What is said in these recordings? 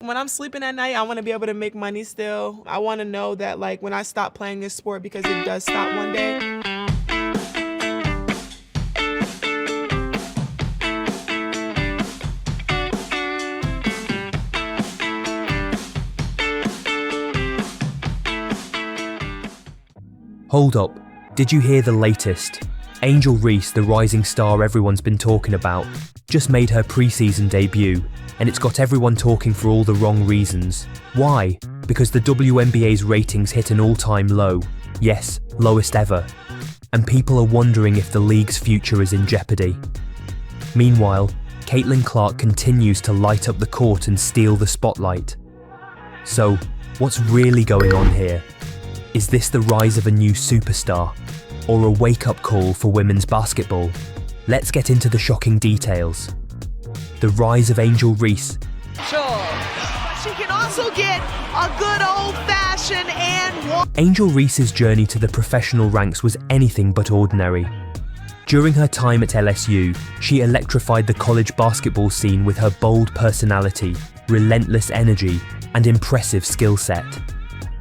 When I'm sleeping at night, I want to be able to make money still. I want to know that like when I stop playing this sport, because it does stop one day. Hold up, did you hear the latest? Angel Reese, the rising star everyone's been talking about, just made her preseason debut, and it's got everyone talking for all the wrong reasons. Why? Because the WNBA's ratings hit an all-time low. Yes, lowest ever. And people are wondering if the league's future is in jeopardy. Meanwhile, Caitlin Clark continues to light up the court and steal the spotlight. So, what's really going on here? Is this the rise of a new superstar, or a wake-up call for women's basketball? Let's get into the shocking details. The rise of Angel Reese. Sure. She can also get a good old-fashioned and one. Angel Reese's journey to the professional ranks was anything but ordinary. During her time at LSU, she electrified the college basketball scene with her bold personality, relentless energy, and impressive skill set.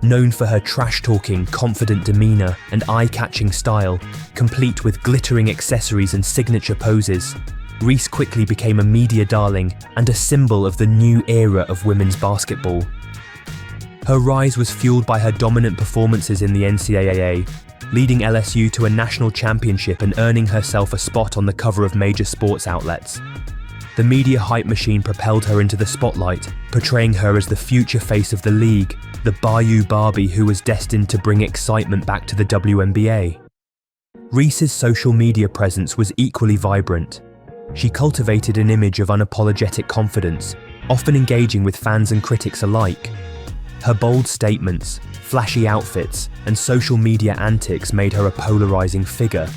Known for her trash-talking, confident demeanor and eye-catching style, complete with glittering accessories and signature poses, Reese quickly became a media darling and a symbol of the new era of women's basketball. Her rise was fueled by her dominant performances in the NCAA, leading LSU to a national championship and earning herself a spot on the cover of major sports outlets. The media hype machine propelled her into the spotlight, portraying her as the future face of the league, the Bayou Barbie who was destined to bring excitement back to the WNBA. Reese's social media presence was equally vibrant. She cultivated an image of unapologetic confidence, often engaging with fans and critics alike. Her bold statements, flashy outfits, and social media antics made her a polarizing figure,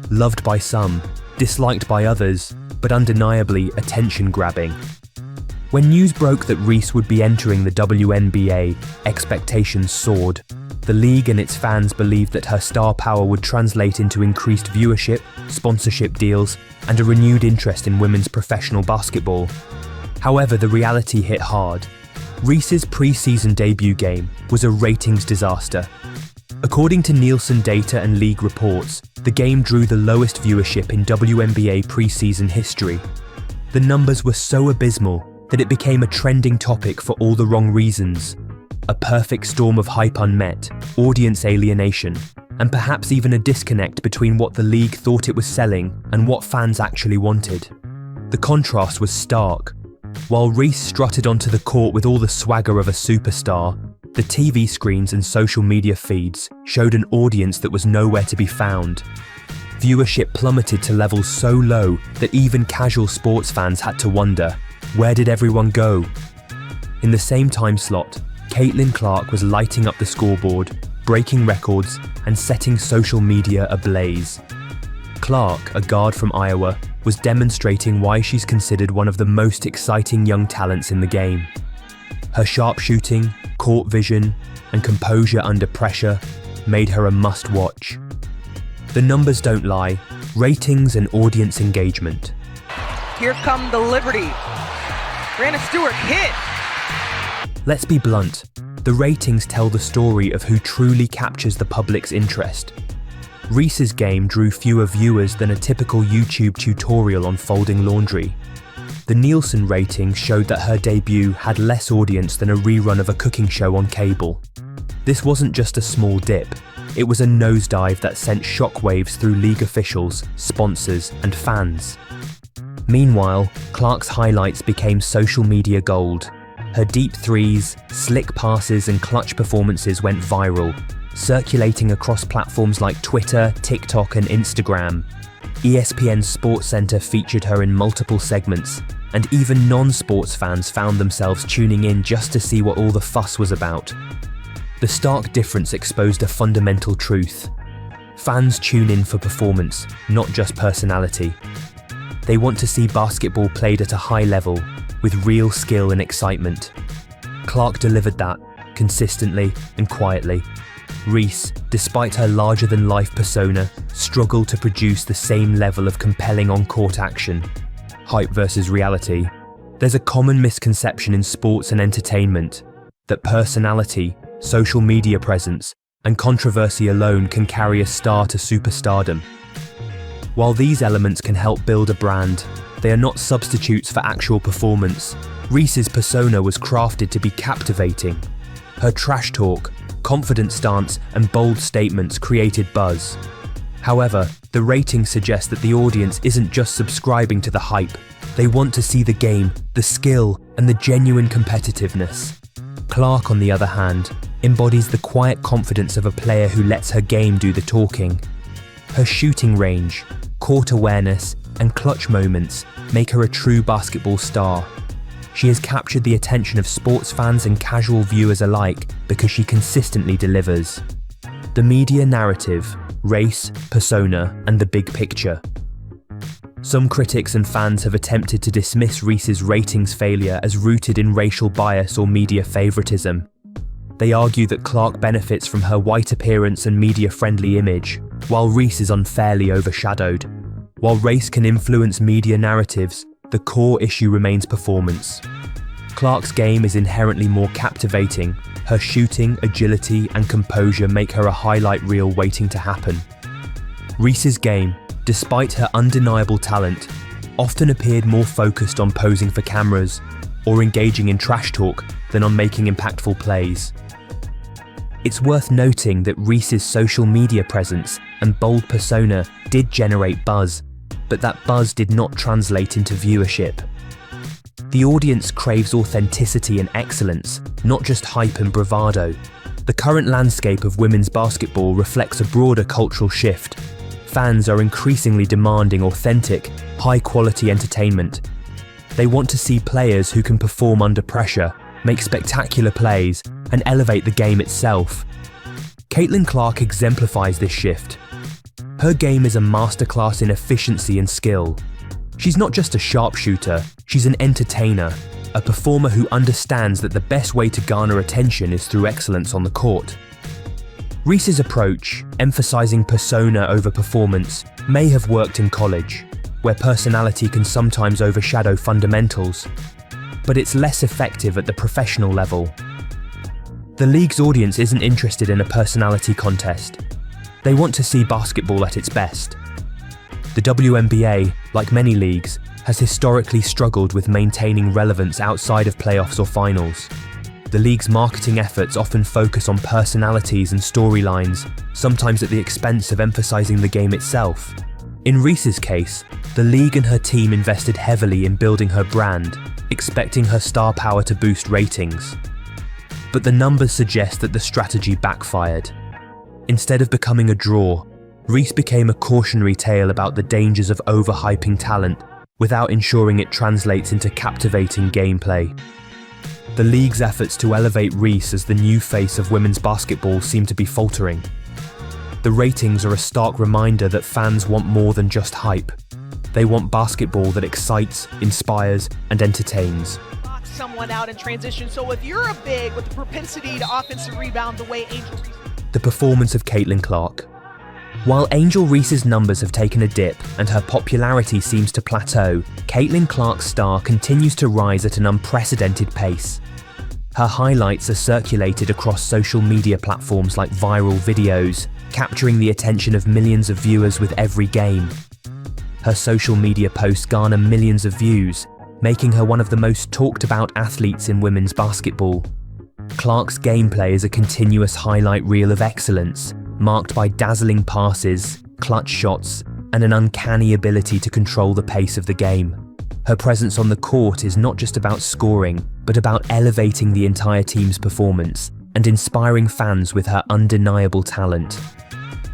loved by some, disliked by others, but undeniably attention-grabbing. When news broke that Reese would be entering the WNBA, expectations soared. The league and its fans believed that her star power would translate into increased viewership, sponsorship deals, and a renewed interest in women's professional basketball. However, the reality hit hard. Reese's preseason debut game was a ratings disaster. According to Nielsen data and league reports, the game drew the lowest viewership in WNBA preseason history. The numbers were so abysmal that it became a trending topic for all the wrong reasons. A perfect storm of hype unmet, audience alienation, and perhaps even a disconnect between what the league thought it was selling and what fans actually wanted. The contrast was stark. While Reese strutted onto the court with all the swagger of a superstar, the TV screens and social media feeds showed an audience that was nowhere to be found. Viewership plummeted to levels so low that even casual sports fans had to wonder, where did everyone go? In the same time slot, Caitlin Clark was lighting up the scoreboard, breaking records, and setting social media ablaze. Clark, a guard from Iowa, was demonstrating why she's considered one of the most exciting young talents in the game. Her sharpshooting, court vision, and composure under pressure made her a must-watch. The numbers don't lie, ratings and audience engagement. Here come the Liberty. Brandon Stewart hit. Let's be blunt, the ratings tell the story of who truly captures the public's interest. Reese's game drew fewer viewers than a typical YouTube tutorial on folding laundry. The Nielsen ratings showed that her debut had less audience than a rerun of a cooking show on cable. This wasn't just a small dip, it was a nosedive that sent shockwaves through league officials, sponsors, and fans. Meanwhile, Clark's highlights became social media gold. Her deep threes, slick passes, and clutch performances went viral, circulating across platforms like Twitter, TikTok, and Instagram. ESPN's SportsCenter featured her in multiple segments, and even non-sports fans found themselves tuning in just to see what all the fuss was about. The stark difference exposed a fundamental truth. Fans tune in for performance, not just personality. They want to see basketball played at a high level, with real skill and excitement. Clark delivered that, consistently and quietly. Reese, despite her larger-than-life persona, struggled to produce the same level of compelling on-court action. Hype versus reality. There's a common misconception in sports and entertainment that personality, social media presence, and controversy alone can carry a star to superstardom. While these elements can help build a brand, they are not substitutes for actual performance. Reese's persona was crafted to be captivating. Her trash talk, confident stance, and bold statements created buzz. However, the ratings suggest that the audience isn't just subscribing to the hype. They want to see the game, the skill, and the genuine competitiveness. Clark, on the other hand, embodies the quiet confidence of a player who lets her game do the talking. Her shooting range, court awareness, and clutch moments make her a true basketball star. She has captured the attention of sports fans and casual viewers alike because she consistently delivers. The media narrative, race, persona, and the big picture. Some critics and fans have attempted to dismiss Reese's ratings failure as rooted in racial bias or media favoritism. They argue that Clark benefits from her white appearance and media-friendly image, while Reese is unfairly overshadowed. While race can influence media narratives, the core issue remains performance. Clark's game is inherently more captivating. Her shooting, agility, and composure make her a highlight reel waiting to happen. Reese's game, despite her undeniable talent, often appeared more focused on posing for cameras or engaging in trash talk than on making impactful plays. It's worth noting that Reese's social media presence and bold persona did generate buzz, but that buzz did not translate into viewership. The audience craves authenticity and excellence, not just hype and bravado. The current landscape of women's basketball reflects a broader cultural shift. Fans are increasingly demanding authentic, high-quality entertainment. They want to see players who can perform under pressure, make spectacular plays, and elevate the game itself. Caitlin Clark exemplifies this shift. Her game is a masterclass in efficiency and skill. She's not just a sharpshooter, she's an entertainer, a performer who understands that the best way to garner attention is through excellence on the court. Reese's approach, emphasizing persona over performance, may have worked in college, where personality can sometimes overshadow fundamentals, but it's less effective at the professional level. The league's audience isn't interested in a personality contest. They want to see basketball at its best. The WNBA, like many leagues, has historically struggled with maintaining relevance outside of playoffs or finals. The league's marketing efforts often focus on personalities and storylines, sometimes at the expense of emphasizing the game itself. In Reese's case, the league and her team invested heavily in building her brand, expecting her star power to boost ratings. But the numbers suggest that the strategy backfired. Instead of becoming a draw, Reese became a cautionary tale about the dangers of overhyping talent without ensuring it translates into captivating gameplay. The league's efforts to elevate Reese as the new face of women's basketball seem to be faltering. The ratings are a stark reminder that fans want more than just hype. They want basketball that excites, inspires, and entertains. Someone out in transition. So if you're a big with the propensity to offensive rebound the way Angel Reese... The performance of Caitlin Clark. While Angel Reese's numbers have taken a dip and her popularity seems to plateau, Caitlin Clark's star continues to rise at an unprecedented pace. Her highlights are circulated across social media platforms like viral videos, capturing the attention of millions of viewers with every game. Her social media posts garner millions of views, making her one of the most talked about athletes in women's basketball. Clark's gameplay is a continuous highlight reel of excellence, marked by dazzling passes, clutch shots, and an uncanny ability to control the pace of the game. Her presence on the court is not just about scoring, but about elevating the entire team's performance and inspiring fans with her undeniable talent.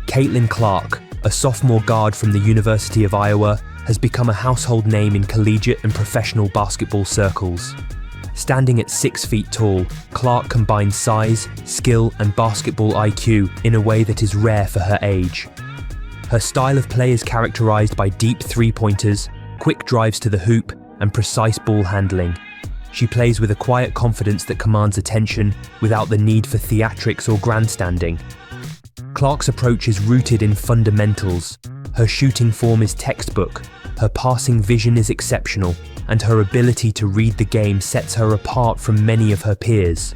Caitlin Clark, a sophomore guard from the University of Iowa, has become a household name in collegiate and professional basketball circles. Standing at 6 feet tall, Clark combines size, skill, and basketball IQ in a way that is rare for her age. Her style of play is characterized by deep three-pointers, quick drives to the hoop, and precise ball handling. She plays with a quiet confidence that commands attention without the need for theatrics or grandstanding. Clark's approach is rooted in fundamentals. Her shooting form is textbook, her passing vision is exceptional, and her ability to read the game sets her apart from many of her peers.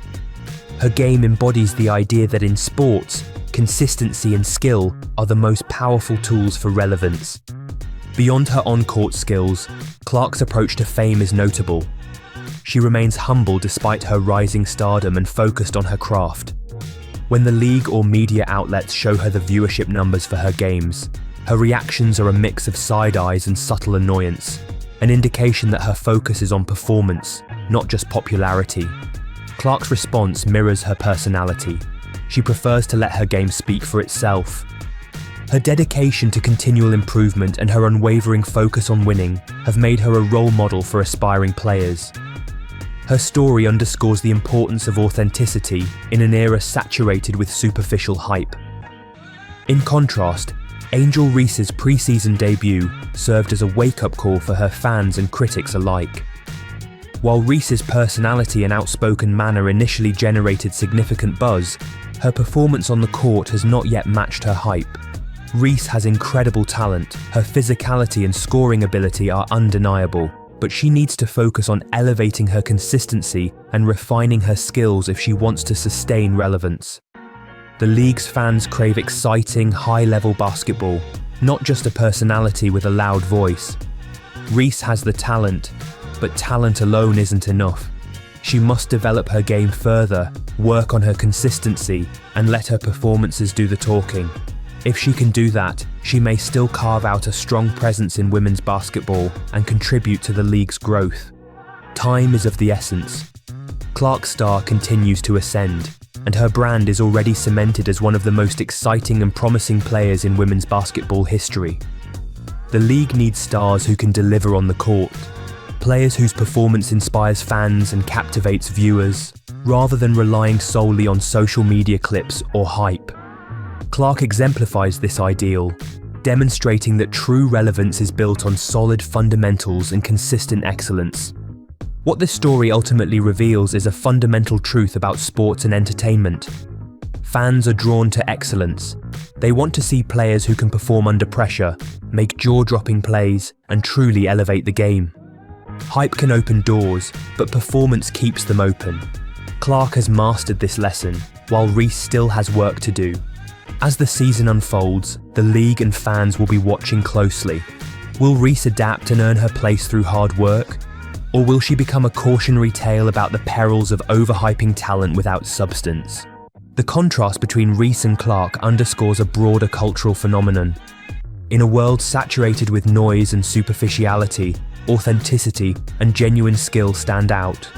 Her game embodies the idea that in sports, consistency and skill are the most powerful tools for relevance. Beyond her on-court skills, Clark's approach to fame is notable. She remains humble despite her rising stardom and focused on her craft. When the league or media outlets show her the viewership numbers for her games, her reactions are a mix of side eyes and subtle annoyance, an indication that her focus is on performance, not just popularity. Clark's response mirrors her personality. She prefers to let her game speak for itself. Her dedication to continual improvement and her unwavering focus on winning have made her a role model for aspiring players. Her story underscores the importance of authenticity in an era saturated with superficial hype. In contrast, Angel Reese's preseason debut served as a wake-up call for her fans and critics alike. While Reese's personality and outspoken manner initially generated significant buzz, her performance on the court has not yet matched her hype. Reese has incredible talent, her physicality and scoring ability are undeniable, but she needs to focus on elevating her consistency and refining her skills if she wants to sustain relevance. The league's fans crave exciting, high-level basketball, not just a personality with a loud voice. Reese has the talent, but talent alone isn't enough. She must develop her game further, work on her consistency, and let her performances do the talking. If she can do that, she may still carve out a strong presence in women's basketball and contribute to the league's growth. Time is of the essence. Clark's star continues to ascend, and her brand is already cemented as one of the most exciting and promising players in women's basketball history. The league needs stars who can deliver on the court, players whose performance inspires fans and captivates viewers, rather than relying solely on social media clips or hype. Clark exemplifies this ideal, demonstrating that true relevance is built on solid fundamentals and consistent excellence. What this story ultimately reveals is a fundamental truth about sports and entertainment. Fans are drawn to excellence. They want to see players who can perform under pressure, make jaw-dropping plays, and truly elevate the game. Hype can open doors, but performance keeps them open. Clark has mastered this lesson, while Reese still has work to do. As the season unfolds, the league and fans will be watching closely. Will Reese adapt and earn her place through hard work? Or will she become a cautionary tale about the perils of overhyping talent without substance? The contrast between Reese and Clark underscores a broader cultural phenomenon. In a world saturated with noise and superficiality, authenticity and genuine skill stand out.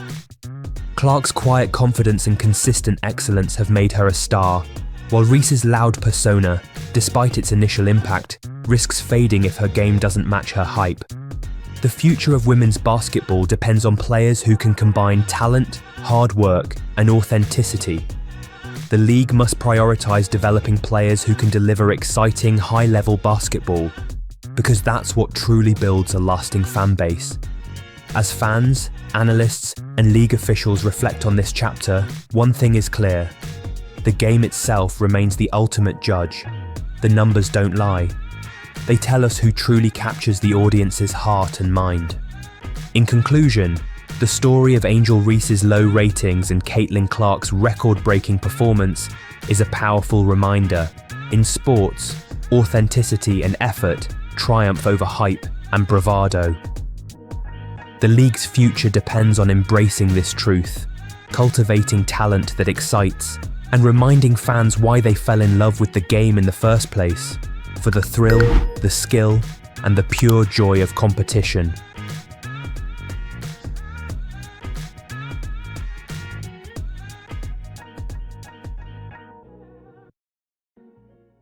Clark's quiet confidence and consistent excellence have made her a star, while Reese's loud persona, despite its initial impact, risks fading if her game doesn't match her hype. The future of women's basketball depends on players who can combine talent, hard work, and authenticity. The league must prioritize developing players who can deliver exciting, high-level basketball, because that's what truly builds a lasting fan base. As fans, analysts, and league officials reflect on this chapter, one thing is clear. The game itself remains the ultimate judge. The numbers don't lie. They tell us who truly captures the audience's heart and mind. In conclusion, the story of Angel Reese's low ratings and Caitlin Clark's record-breaking performance is a powerful reminder. In sports, authenticity and effort triumph over hype and bravado. The league's future depends on embracing this truth, cultivating talent that excites, and reminding fans why they fell in love with the game in the first place, for the thrill, the skill, and the pure joy of competition.